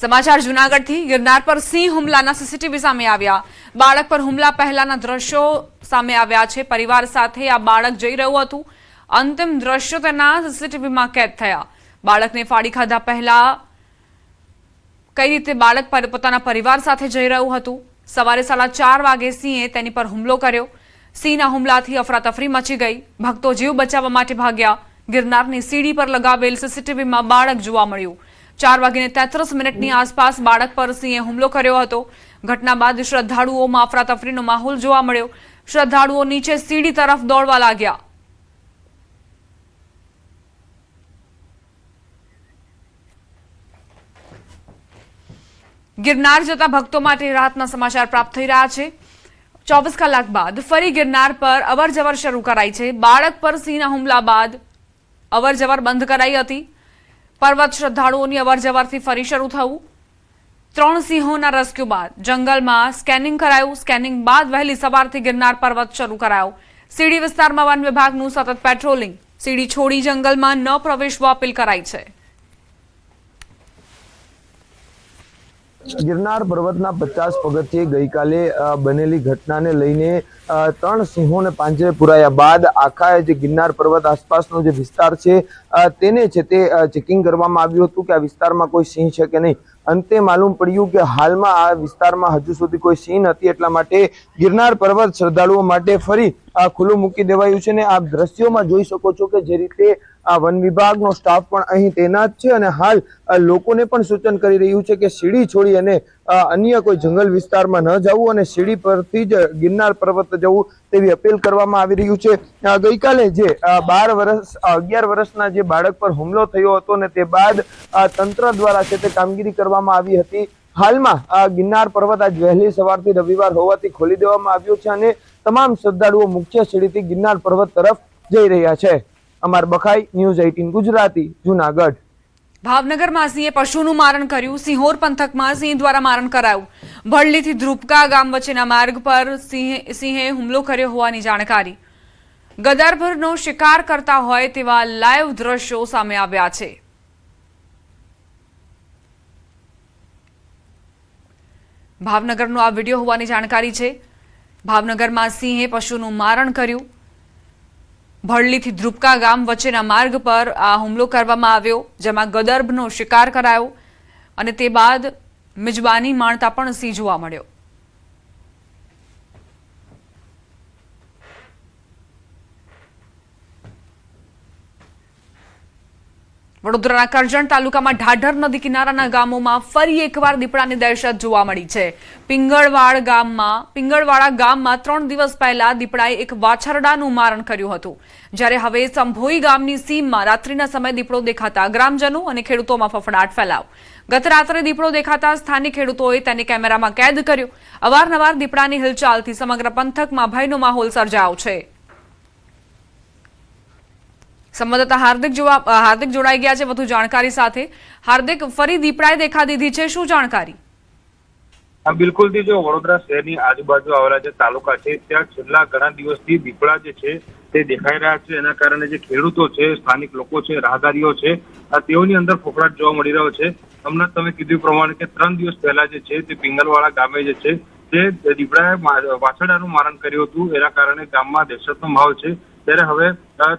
સમાચાર જૂનાગઢથી ગિરનાર પર સિંહ હુમલાના સીસીટીવી સામે આવ્યા। બાળક પર હુમલા પહેલાના દ્રશ્યો સામે આવ્યા છે। પરિવાર સાથે આ બાળક જઈ રહ્યું હતું। અંતિમ દ્રશ્યો તેના સીસીટીવીમાં કેદ થયા। બાળકને ફાડી ખાધા પહેલા કઈ રીતે બાળક પોતાના પરિવાર સાથે જઈ રહ્યું હતું। સવારે 4:30 વાગે સિંહે તેની પર હુમલો કર્યો। સિંહના હુમલાથી અફરાતફરી મચી ગઈ। ભક્તો જીવ બચાવવા માટે ભાગ્યા। ગિરનારની સીડી પર લગાવેલ સીસીટીવીમાં બાળક જોવા મળ્યું। 4:33 આસપાસ બાળક પર સિંહે હુમલો કર્યો હતો। ઘટના બાદ શ્રદ્ધાળુઓમાં અફરાતફરીનો માહોલ જોવા મળ્યો। શ્રદ્ધાળુઓ નીચે સીડી તરફ દોડવા લાગ્યા। ગિરનાર જતા ભક્તો માટે રાહતના સમાચાર પ્રાપ્ત થઈ રહ્યા છે। 24 કલાક બાદ ફરી ગિરનાર પર અવરજવર શરૂ કરાઈ છે। બાળક પર સિંહના હુમલા બાદ અવરજવર બંધ કરાઈ હતી। પર્વત શ્રદ્ધાળુઓની અવરજવરથી ફરી શરૂ થયું। 3 સિંહોના રેસ્ક્યુ બાદ જંગલમાં સ્કેનિંગ કરાયું। સ્કેનિંગ બાદ વહેલી સવારથી ગિરનાર પર્વત શરૂ કરાયો। સીડી વિસ્તારમાં વન વિભાગનું સતત પેટ્રોલિંગ। સીડી છોડી જંગલમાં ન પ્રવેશવા અપીલ કરાઈ છે। ગિરનાર પર્વતના 50 પગથિયે ગઈકાલે બનેલી ઘટનાને લઈને 3 સિંહોને પાંજરે પુરાયા બાદ આખા જે ગિરનાર પર્વત આસપાસનો જે વિસ્તાર છે તેને છે તે ચેકિંગ કરવામાં આવ્યું હતું કે આ વિસ્તારમાં કોઈ સિંહ છે કે નહીં। અંતે માલુમ પડ્યું કે હાલમાં આ વિસ્તારમાં હજુ સુધી કોઈ સિંહ નથી, એટલા માટે ગિરનાર પર્વત શ્રદ્ધાળુઓ માટે ફરી ખુલ્લું મૂકી દેવાયું છે। ને આપ દ્રશ્યોમાં જોઈ શકો છો કે જે રીતે આ વન વિભાગનો સ્ટાફ પણ અહીં તૈનાત છે અને હાલ લોકોને પણ સૂચન કરી રહ્યું છે કે સીડી છોડી અને અન્ય કોઈ જંગલ વિસ્તારમાં ન જવું અને સીડી પરથી જ ગિરનાર પર્વત જવું તેવી અપીલ કરવામાં આવી રહ્યું છે। ગઈકાલે જે 11 વર્ષના જે બાળક પર હુમલો થયો હતો ને તે બાદ તંત્ર દ્વારા છે તે કામગીરી કરવામાં આવી હતી। હાલમાં ગિરનાર પર્વત આજ વહેલી સવારથી રવિવાર હોવાથી ખોલી દેવામાં આવ્યો છે અને તમામ શ્રદ્ધાળુઓ મુખ્ય સીડીથી ગિરનાર પર્વત તરફ જઈ રહ્યા છે। અમર બખાઈ, ન્યૂઝ 18 ગુજરાતી, જૂનાગઢ। ભાવનગરમાં સિંહે પશુનું મારણ કર્યું। સિંહોર પંથકમાં સિંહ દ્વારા મારણ કરાયું। ભડલીથી ધ્રુપકા ગામ વચ્ચેના માર્ગ પર સિંહે હુમલો કર્યો હોવાની જાણકારી। ગદરભરનો શિકાર કરતા હોય તેવા લાઈવ દ્રશ્યો સામે આવ્યા છે। ભાવનગરનો આ વિડીયો હોવાની જાણકારી છે। ભાવનગરમાં સિંહે પશુનું મારણ કર્યું। ભડલીથી ધ્રુપકા ગામ વચ્ચેના માર્ગ પર આ હુમલો કરવામાં આવ્યો, જેમાં ગદર્ભનો શિકાર કરાયો અને તે બાદ મિજબાની માણતા પણ સિંહ જોવા મળ્યો। વડોદરાના કરજણ તાલુકામાં ઢાઢર નદી કિનારાના ગામોમાં ફરી એકવાર દીપડાની દહેશત જોવા મળી છે। પિંગળવાડા ગામમાં 3 દિવસ પહેલા દીપડાએ એક વાછરડાનું મારણ કર્યું હતું, જ્યારે હવે સંભોઈ ગામની સીમમાં રાત્રિના સમયે દીપડો દેખાતા ગ્રામજનો અને ખેડૂતોમાં ફફડાટ ફેલાયો। ગત રાત્રે દીપડો દેખાતા સ્થાનિક ખેડૂતોએ તેને કેમેરામાં કેદ કર્યો। અવારનવાર દીપડાની હિલચાલથી સમગ્ર પંથકમાં ભયનો માહોલ સર્જાયો છે। સંવાદદાતા હાર્દિક જોડાઈ ગયા છે વધુ જાણકારી સાથે। હાર્દિક, ફરી દીપડાએ દેખા દીધી છે, શું જાણકારી? બિલકુલ થી જો વડોદરા શહેરની આજુબાજુ આવેલા જે તાલુકા છે ત્યાં છેલ્લા ઘણા દિવસથી દીપડા જે છે તે દેખાઈ રહ્યા છે। એના કારણે જે ખેડૂતો છે, સ્થાનિક લોકો છે, રાહદારીઓ છે, તેઓની અંદર ફફડાટ જોવા મળી રહ્યો છે। હમણાં તમે કીધું પ્રમાણે કે 3 દિવસ પહેલા જે છે તે પિંગલવાડા ગામે જે છે તે દીપડાએ વાછરડાનું મારણ કર્યું હતું। એના કારણે ગામમાં દહેશતનો માહોલ છે। ત્યારે હવે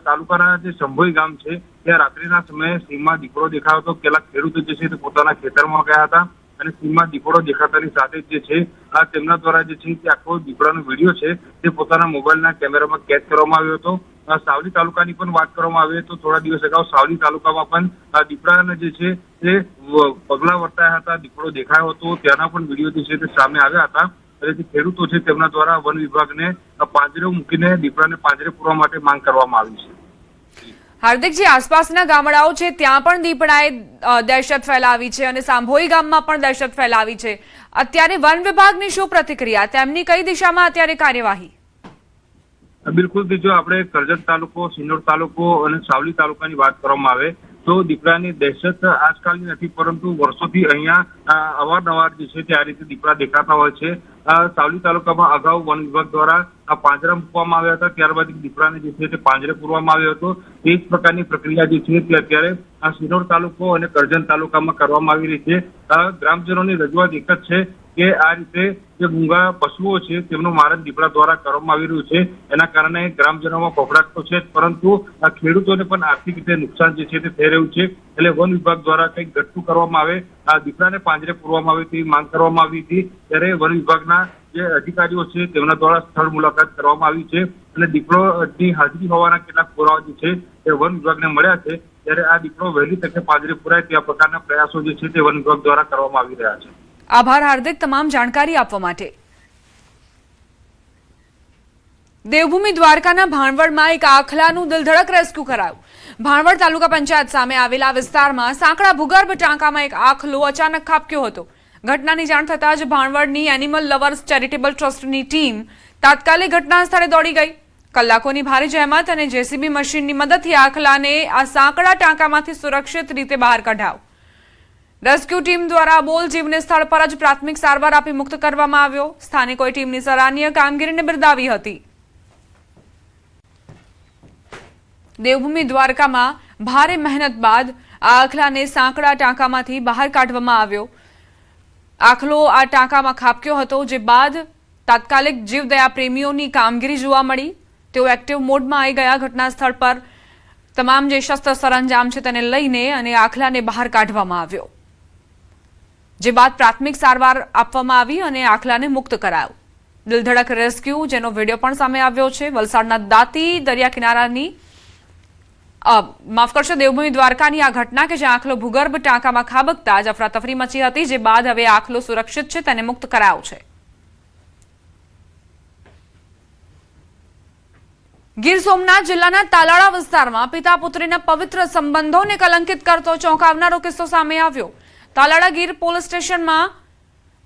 તાલુકાના જે સંભોઈ ગામ છે ત્યાં રાત્રિના સમયે સિંહમાં દીપડો દેખાયો હતો। કેટલાક ખેડૂતો જે છે તે પોતાના ખેતરમાં ગયા હતા અને સિંહમાં દીપડો દેખાતાની સાથે જે છે તેમના દ્વારા જે છે તે આખો દીપડાનો વિડીયો છે તે પોતાના મોબાઈલના કેમેરામાં કેદ કરવામાં આવ્યો હતો। સાવલી તાલુકાની પણ વાત કરવામાં આવે તો થોડા દિવસ અગાઉ સાવલી તાલુકામાં પણ દીપડાના જે છે તે પગલા વર્તાયા હતા, દીપડો દેખાયો હતો, ત્યાંના પણ વિડીયો જે છે તે સામે આવ્યા હતા। જે ખેડૂતો છે તેમના દ્વારા વન વિભાગને પાંજરે મૂકીને દીપડાને પાંજરે પૂરવા માટે માંગ કરવામાં આવી છે। હાર્દિક, જે આસપાસના ગામડાઓ છે ત્યાં પણ દીપડાએ દહેશત ફેલાવી છે અને સાંભોઈ ગામમાં પણ દહેશત ફેલાવી છે। અત્યારે વન વિભાગની શું પ્રતિક્રિયા, તેમની કઈ દિશામાં અત્યારે કાર્યવાહી? બિલકુલ, જો આપણે કરજણ તાલુકો, સિનોર તાલુકો અને સાવલી તાલુકાની વાત કરવામાં આવે તો દીપડાની દહેશત આજકાલની નથી, પરંતુ વર્ષોથી અહીંયા અવારનવાર જે છે તે આ રીતે દીપડા દેખાતા હોય છે. સાવલી તાલુકામાં અગાઉ વન વિભાગ દ્વારા પાંજરા મૂકવામાં આવ્યા હતા, ત્યારબાદ દીપડાને જે છે તે પાંજરે પૂરવામાં આવ્યો હતો. તે જ પ્રકારની પ્રક્રિયા જે છે તે અત્યારે શિનોર તાલુકો અને કરજણ તાલુકામાં કરવામાં આવી રહી છે. ગ્રામજનોની રજૂઆત એક જ છે કે આ રીતે જે મૂંગા પશુઓ છે તેમનું મારણ દીપડા દ્વારા કરવામાં આવી રહ્યું છે. એના કારણે ગ્રામજનોમાં ફફડાટ તો છે, પરંતુ ખેડૂતોને પણ આર્થિક રીતે નુકસાન જે છે તે થઈ રહ્યું છે. એટલે વન વિભાગ દ્વારા કંઈક ઘટતું કરવામાં આવે, આ દીપડાને પાંજરે પૂરવામાં આવે તેવી માંગ કરવામાં આવી હતી. ત્યારે વન વિભાગના જે અધિકારીઓ છે તેમના દ્વારા સ્થળ મુલાકાત કરવામાં આવી છે અને દીપડોની હાજરી હોવાના કેટલાક પુરાવા જે છે તે વન વિભાગને મળ્યા છે. ત્યારે આ દીપડો વહેલી તકે પાંજરે પુરાય તે પ્રકારના પ્રયાસો જે છે તે વન વિભાગ દ્વારા કરવામાં આવી રહ્યા છે. આભાર હાર્દિક, તમામ જાણકારી આપવા માટે. દેવભૂમિ દ્વારકાના ભાણવડમાં એક આખલાનું દિલધડક રેસ્ક્યુ કરાયું. ભાણવડ તાલુકા પંચાયત સામે આવેલા વિસ્તારમાં સાંકડા ભૂગર્ભ ટાંકામાં એક આખલો અચાનક ખાબક્યો હતો. ઘટનાની જાણ થતાં જ ભાણવડની એનિમલ લવર્સ ચેરિટેબલ ટ્રસ્ટની ટીમ તાત્કાલિક ઘટના સ્થળે દોડી ગઈ. કલાકોની ભારે જહેમત અને જેસીબી મશીનની મદદથી આખલાને આ સાંકડા ટાંકામાંથી સુરક્ષિત રીતે બહાર કઢાવ્યો. રેસ્ક્યુ ટીમ દ્વારા બોલ જીવને સ્થળ પર જ પ્રાથમિક સારવાર આપી મુક્ત કરવામાં આવ્યો. સ્થાનિકોએ ટીમની સરાહનીય કામગીરીને બિરદાવી હતી. દેવભૂમિ દ્વારકામાં ભારે મહેનત બાદ આ આખલાને સાંકડા ટાંકામાંથી બહાર કાઢવામાં આવ્યો. આખલો આ ટાંકામાં ખાબક્યો હતો, જે બાદ તાત્કાલિક જીવદયા પ્રેમીઓની કામગીરી જોવા મળી. તેઓ એક્ટિવ મોડમાં આવી ગયા. ઘટના સ્થળ પર તમામ જે શસ્ત્ર સરંજામ છે તેને લઈને અને આખલાને બહાર કાઢવામાં આવ્યો, જે બાદ પ્રાથમિક સારવાર આપવામાં આવી અને આખલાને મુક્ત કરાયો. દિલધડક રેસ્ક્યુ જેનો વિડીયો પણ સામે આવ્યો છે. વલસાડના દાંતી દરિયા કિનારાની માફ કરશો દેવભૂમિ દ્વારકાની આ ઘટના કે જ્યાં આખલો ભૂગર્ભ ટાંકામાં ખાબકતા જ અફરાતફરી મચી હતી, જે બાદ હવે આખલો સુરક્ષિત છે, તેને મુક્ત કરાયો છે. ગીર સોમનાથ જિલ્લાના તાલાળા વિસ્તારમાં પિતા પુત્રીના પવિત્ર સંબંધોને કલંકિત કરતો ચોંકાવનારો કિસ્સો સામે આવ્યો. તાલાળા ગીર પોલીસ સ્ટેશનમાં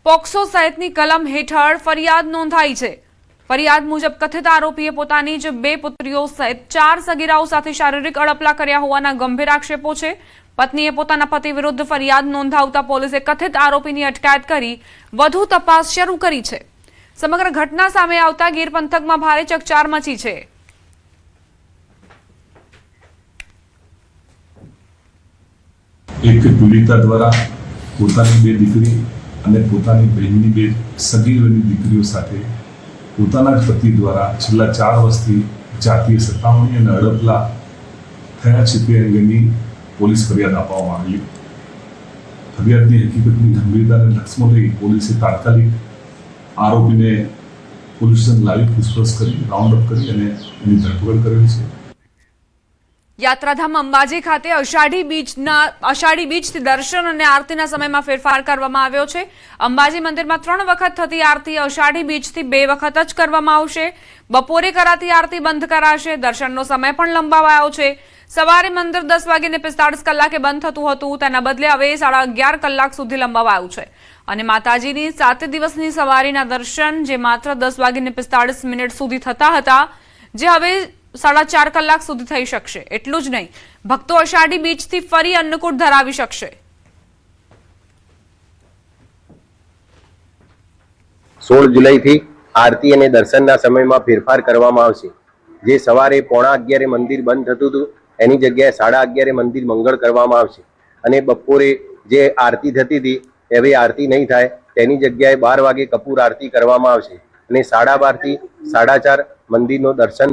પોક્સો સહિતની કલમ હેઠળ ફરિયાદ નોંધાઈ છે. ફરિયાદ મુજબ કથિત આરોપીએ પોતાની જ 2 પુત્રીઓ સહિત 4 સગીરાઓ સાથે શારીરિક અડપલા કર્યા હોવાના ગંભીર આક્ષેપો છે. પત્નીએ પોતાના પતિ વિરુદ્ધ ફરિયાદ નોંધાવતા પોલીસે કથિત આરોપીની અટકાયત કરી વધુ તપાસ શરૂ કરી છે. સમગ્ર ઘટના સામે આવતા ગીર પંથકમાં ભારે ચકચાર મચી છે. એક પીડિતા દ્વારા પોતાની 2 દીકરી અને પોતાની બહેનની 2 સગીરની દીકરીઓ સાથે પોતાના જ પતિ દ્વારા છેલ્લા 4 વર્ષથી જાતીય સતામણી અને અડપલા થયા છે તે અંગેની પોલીસ ફરિયાદ આપવામાં આવેલી. ફરિયાદની હકીકતની ગંભીરતાને લક્ષમાં લઈ પોલીસે તાત્કાલિક આરોપીને પોલીસ સ્ટેશન લાવી પૂછપરછ કરી રાઉન્ડ અપ કરી અને એની ધરપકડ કરેલી છે. યાત્રાધામ અંબાજી ખાતે અષાઢી બીજથી દર્શન અને આરતીના સમયમાં ફેરફાર કરવામાં આવ્યો છે. અંબાજી મંદિરમાં 3 વખત થતી આરતી અષાઢી બીજથી 2 વખત જ કરવામાં આવશે. બપોરે કરાતી આરતી બંધ કરાશે. દર્શનનો સમય પણ લંબાવાયો છે. સવારે મંદિર 10:45 બંધ થતું હતું, તેના બદલે હવે 11:30 કલાક સુધી લંબાવાયું છે. અને માતાજીની 7 દિવસની સવારીના દર્શન જે માત્ર 10:45 સુધી થતા હતા, જે હવે 4.5 કલાક સુધી થઈ શકશે. એટલું જ નહીં, ભક્તો અષાઢી બીજથી ફરી અન્નકૂટ ધરાવી શકશે. 16 જુલાઈથી આરતી અને દર્શનના સમયમાં ફેરફાર કરવામાં આવશે. જે સવારે 11:15 મંદિર બંધ થતું હતું એની જગ્યાએ 11:30 મંદિર મંગળ કરવામાં આવશે. અને બપોરે જે આરતી થતી હતી હવે આરતી નહીં થાય, તેની જગ્યાએ 12 વાગે કપૂર આરતી કરવામાં આવશે અને 12:30 થી 4:30 મંદિરનો દર્શન